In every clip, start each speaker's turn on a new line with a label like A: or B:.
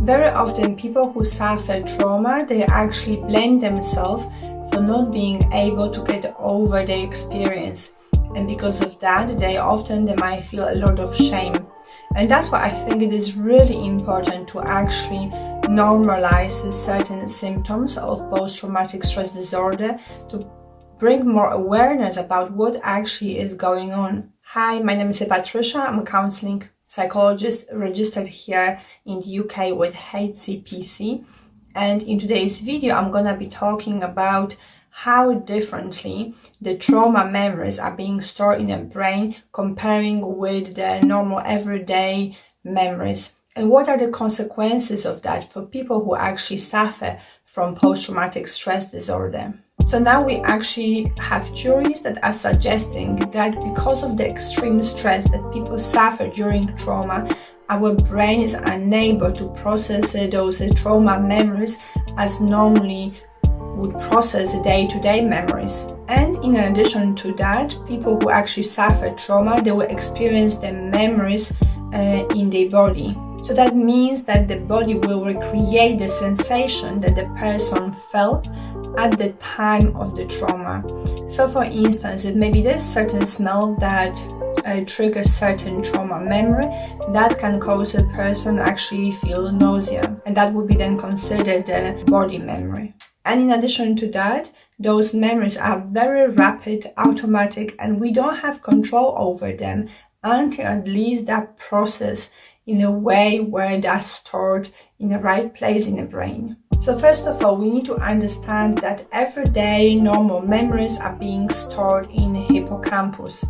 A: Very often people who suffer trauma, they actually blame themselves for not being able to get over their experience. And because of that, they might feel a lot of shame. And that's why I think it is really important to actually normalize certain symptoms of post-traumatic stress disorder, to bring more awareness about what actually is going on. Hi, my name is Patricia. I'm a counseling psychologist registered here in the UK with HCPC. And in today's video, I'm going to be talking about how differently the trauma memories are being stored in the brain comparing with the normal everyday memories. And what are the consequences of that for people who actually suffer from post-traumatic stress disorder? So now we actually have theories that are suggesting that because of the extreme stress that people suffer during trauma, our brain is unable to process those trauma memories as normally would process day-to-day memories. And in addition to that, people who actually suffer trauma, they will experience the memories in their body. So that means that the body will recreate the sensation that the person felt at the time of the trauma. So for instance, if maybe there's certain smell that triggers certain trauma memory, that can cause a person actually feel nausea, and that would be then considered a body memory. And in addition to that, those memories are very rapid, automatic, and we don't have control over them until at least that process in a way where they're stored in the right place in the brain. So first of all, we need to understand that everyday normal memories are being stored in hippocampus.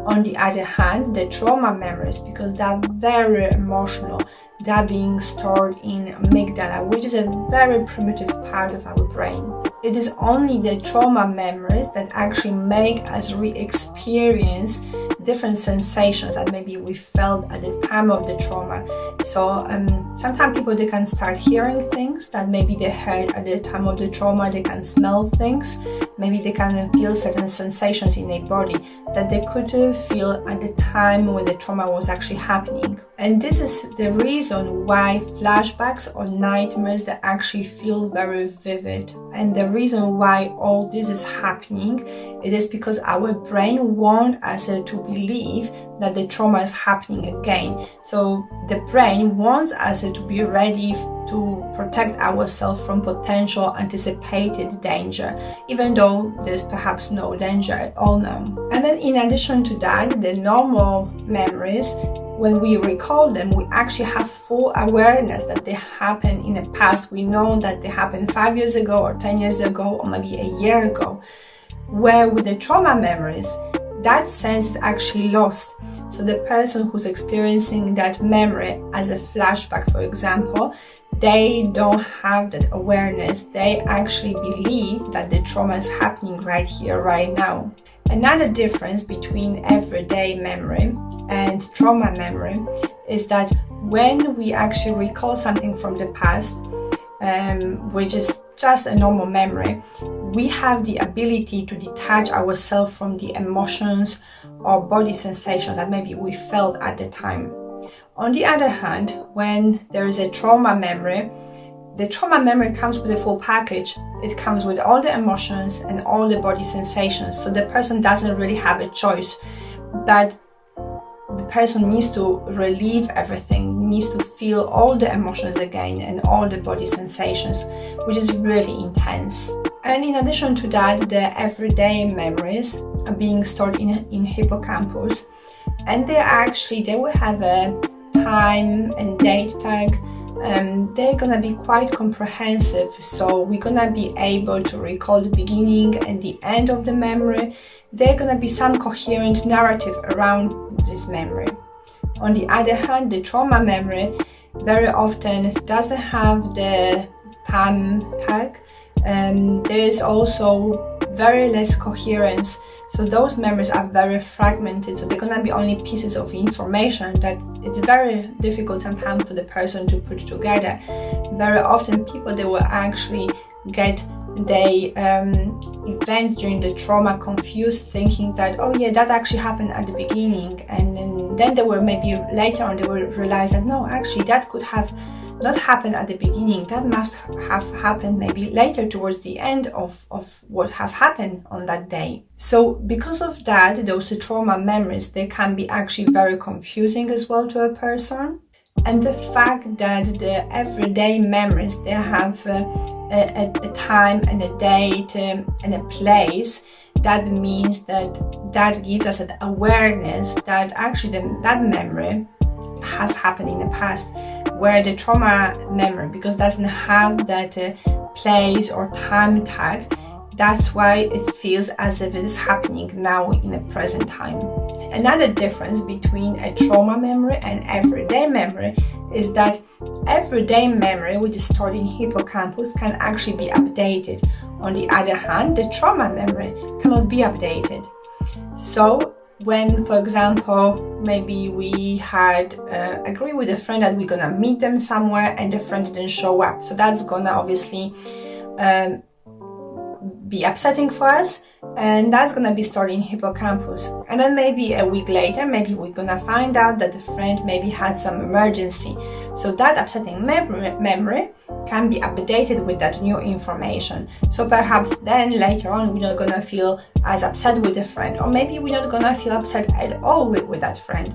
A: On the other hand, the trauma memories, because they're very emotional, they're being stored in amygdala, which is a very primitive part of our brain. It is only the trauma memories that actually make us re-experience different sensations that maybe we felt at the time of the trauma. So sometimes people, they can start hearing things that maybe they heard at the time of the trauma. They can smell things. Maybe they can feel certain sensations in their body that they could feel at the time when the trauma was actually happening. And this is the reason why flashbacks or nightmares, they actually feel very vivid. And the reason why all this is happening, it is because our brain wants us to believe that the trauma is happening again. So the brain wants us to be ready to protect ourselves from potential anticipated danger, even though there's perhaps no danger at all now. And then in addition to that, the normal memories, when we recall them, we actually have full awareness that they happened in the past. We know that they happened 5 years ago or 10 years ago or maybe a year ago. Where with the trauma memories, that sense is actually lost. So the person who's experiencing that memory as a flashback, for example, they don't have that awareness. They actually believe that the trauma is happening right here, right now. Another difference between everyday memory and trauma memory is that when we actually recall something from the past, which is just a normal memory, we have the ability to detach ourselves from the emotions or body sensations that maybe we felt at the time. On the other hand, when there is a trauma memory, the trauma memory comes with a full package. It comes with all the emotions and all the body sensations. So the person doesn't really have a choice, but the person needs to relieve everything, needs to feel all the emotions again and all the body sensations, which is really intense. And in addition to that, the everyday memories are being stored in hippocampus, and they will have a time and date tag. They're gonna be quite comprehensive, so we're gonna be able to recall the beginning and the end of the memory. There's gonna be some coherent narrative around this memory. On the other hand, the trauma memory very often doesn't have the time tag. There is also very less coherence. So those memories are very fragmented. So they're gonna be only pieces of information that it's very difficult sometimes for the person to put together. Very often people, they will actually get the events during the trauma confused, thinking that, oh yeah, that actually happened at the beginning, and then they will maybe later on they will realize that no, actually that could have not happen at the beginning. That must have happened maybe later towards the end of what has happened on that day. So because of that, those trauma memories, they can be actually very confusing as well to a person. And the fact that the everyday memories, they have a time and a date and a place, that means that gives us an awareness that actually that memory has happened in the past, where the trauma memory, because it doesn't have that place or time tag, that's why it feels as if it is happening now in the present time. Another difference between a trauma memory and everyday memory is that everyday memory, which is stored in hippocampus, can actually be updated. On the other hand, the trauma memory cannot be updated. So when, for example, maybe we had agreed with a friend that we're gonna meet them somewhere and the friend didn't show up, so that's gonna obviously be upsetting for us, and that's gonna be stored in hippocampus. And then maybe a week later, maybe we're gonna find out that the friend maybe had some emergency. So that upsetting memory can be updated with that new information. So perhaps then later on we're not gonna feel as upset with the friend, or maybe we're not gonna feel upset at all with that friend.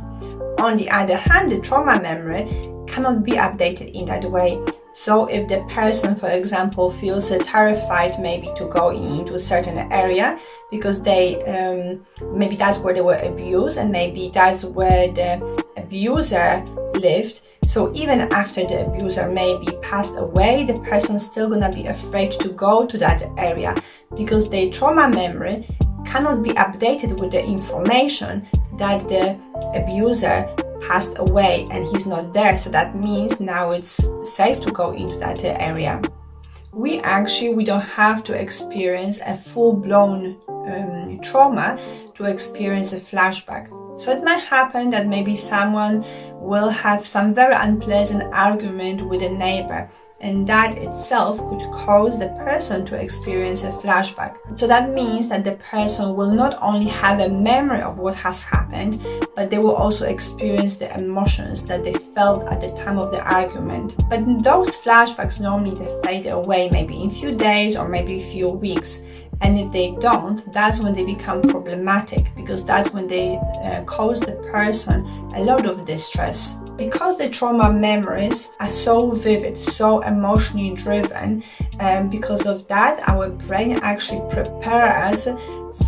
A: On the other hand, the trauma memory cannot be updated in that way. So if the person, for example, feels terrified maybe to go into a certain area because they maybe that's where they were abused, and maybe that's where the abuser lived, so even after the abuser maybe passed away, the person's still gonna be afraid to go to that area because the trauma memory cannot be updated with the information that the abuser passed away and he's not there. So that means now it's safe to go into that area. We don't have to experience a full-blown trauma to experience a flashback. So it might happen that maybe someone will have some very unpleasant argument with a neighbor, and that itself could cause the person to experience a flashback. So that means that the person will not only have a memory of what has happened, but they will also experience the emotions that they felt at the time of the argument. But those flashbacks normally they fade away maybe in a few days or maybe a few weeks. And if they don't, that's when they become problematic, because that's when they cause the person a lot of distress. Because the trauma memories are so vivid, so emotionally driven, because of that, our brain actually prepares us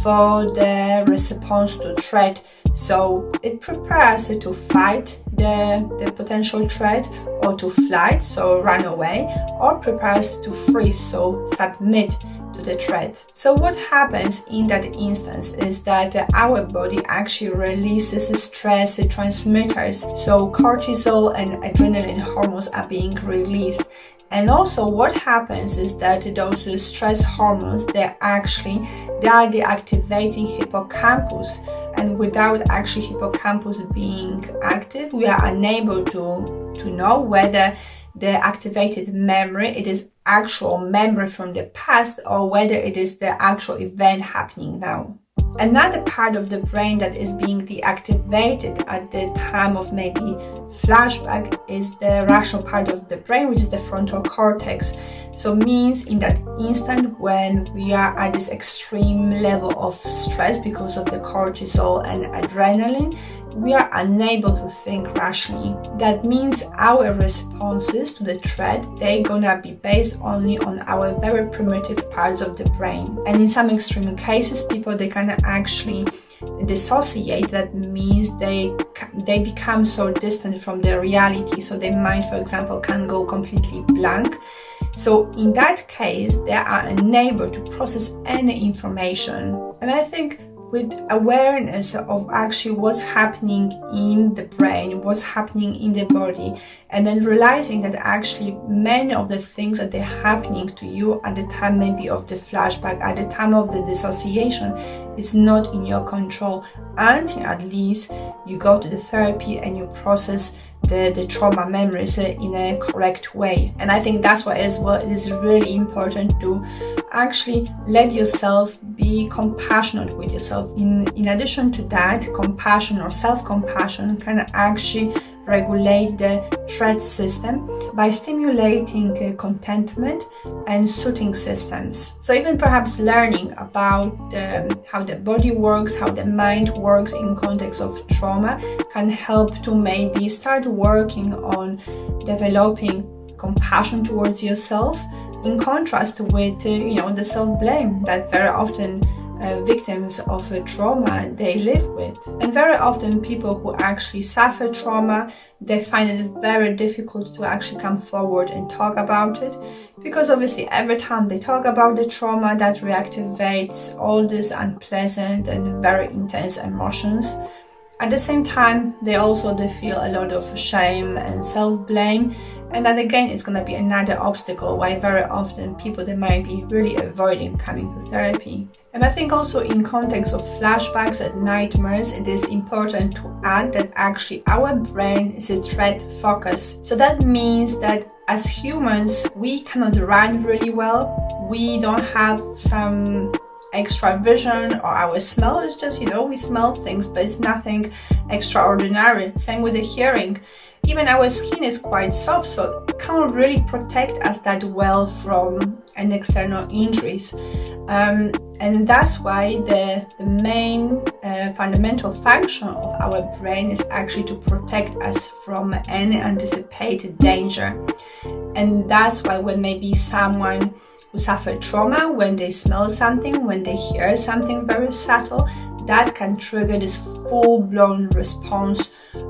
A: for the response to threat. So it prepares us to fight the potential threat, or to flight, so run away, or prepares to freeze, so submit to the threat. So what happens in that instance is that our body actually releases stress transmitters. So cortisol and adrenaline hormones are being released. And also what happens is that those stress hormones, they are deactivating hippocampus. And without actually hippocampus being active, we are unable to know whether the activated memory, it is actual memory from the past, or whether it is the actual event happening now. Another part of the brain that is being deactivated at the time of maybe flashback is the rational part of the brain, which is the frontal cortex. So means in that instant when we are at this extreme level of stress because of the cortisol and adrenaline, we are unable to think rationally. That means our responses to the threat, they're gonna be based only on our very primitive parts of the brain. And in some extreme cases, people, they can actually dissociate. That means they become so distant from the reality. So their mind, for example, can go completely blank. So in that case, they are unable to process any information. And I think with awareness of actually what's happening in the brain, what's happening in the body, and then realizing that actually many of the things that are happening to you at the time maybe of the flashback, at the time of the dissociation, is not in your control, until at least you go to the therapy and you process the trauma memories in a correct way. And I think that's why as well it is really important to actually let yourself be compassionate with yourself. In addition to that, compassion or self-compassion can actually regulate the threat system by stimulating contentment and soothing systems. So even perhaps learning about how the body works, how the mind works in context of trauma can help to maybe start working on developing compassion towards yourself, in contrast with the self-blame that very often victims of trauma they live with. And very often people who actually suffer trauma, they find it very difficult to actually come forward and talk about it, because obviously every time they talk about the trauma, that reactivates all these unpleasant and very intense emotions. At the same time, they feel a lot of shame and self-blame, and that again it's going to be another obstacle why very often people they might be really avoiding coming to therapy. And I think also in context of flashbacks and nightmares, it is important to add that actually our brain is a threat focus. So that means that as humans, we cannot run really well. We don't have some extra vision, or our smell is just, we smell things, but it's nothing extraordinary. Same with the hearing. Even our skin is quite soft, so it can't really protect us that well from an external injuries. And that's why the main fundamental function of our brain is actually to protect us from any anticipated danger. And that's why when maybe someone who suffer trauma, when they smell something, when they hear something very subtle, that can trigger this full-blown response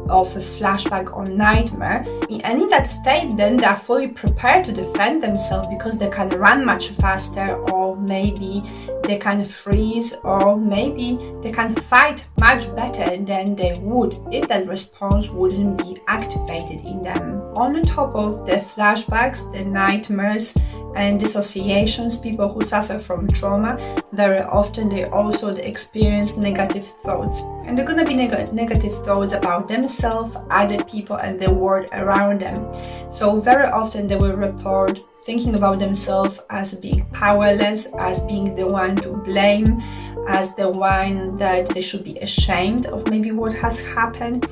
A: of a flashback or nightmare. And in that state, then they are fully prepared to defend themselves, because they can run much faster, or maybe they can freeze, or maybe they can fight much better than they would if that response wouldn't be activated in them. On top of the flashbacks, the nightmares, and dissociations, people who suffer from trauma, very often they also experience negative thoughts. And they're going to be negative thoughts about themselves, other people, and the world around them. So very often they will report thinking about themselves as being powerless, as being the one to blame, as the one that they should be ashamed of maybe what has happened.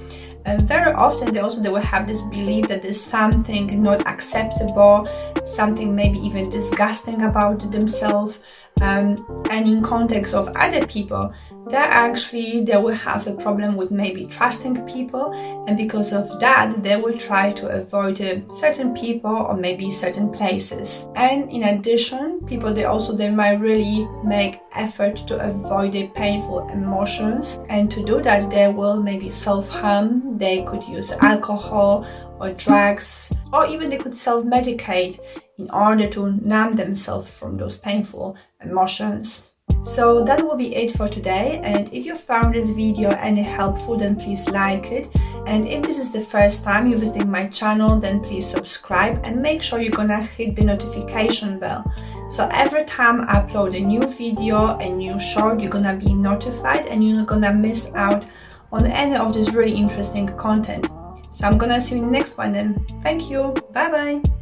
A: And very often they will have this belief that there's something not acceptable, something maybe even disgusting about themselves. And in context of other people, they will have a problem with maybe trusting people, and because of that they will try to avoid certain people or maybe certain places. And in addition, people they might really make effort to avoid the painful emotions, and to do that they will maybe self-harm. They could use alcohol or drugs, or even they could self-medicate in order to numb themselves from those painful emotions. So that will be it for today, and if you found this video any helpful, then please like it. And if this is the first time you're visiting my channel, then please subscribe and make sure you're gonna hit the notification bell. So every time I upload a new video, a new short, you're gonna be notified and you're not gonna miss out on any of this really interesting content. So I'm gonna see you in the next one then. Thank you. Bye bye.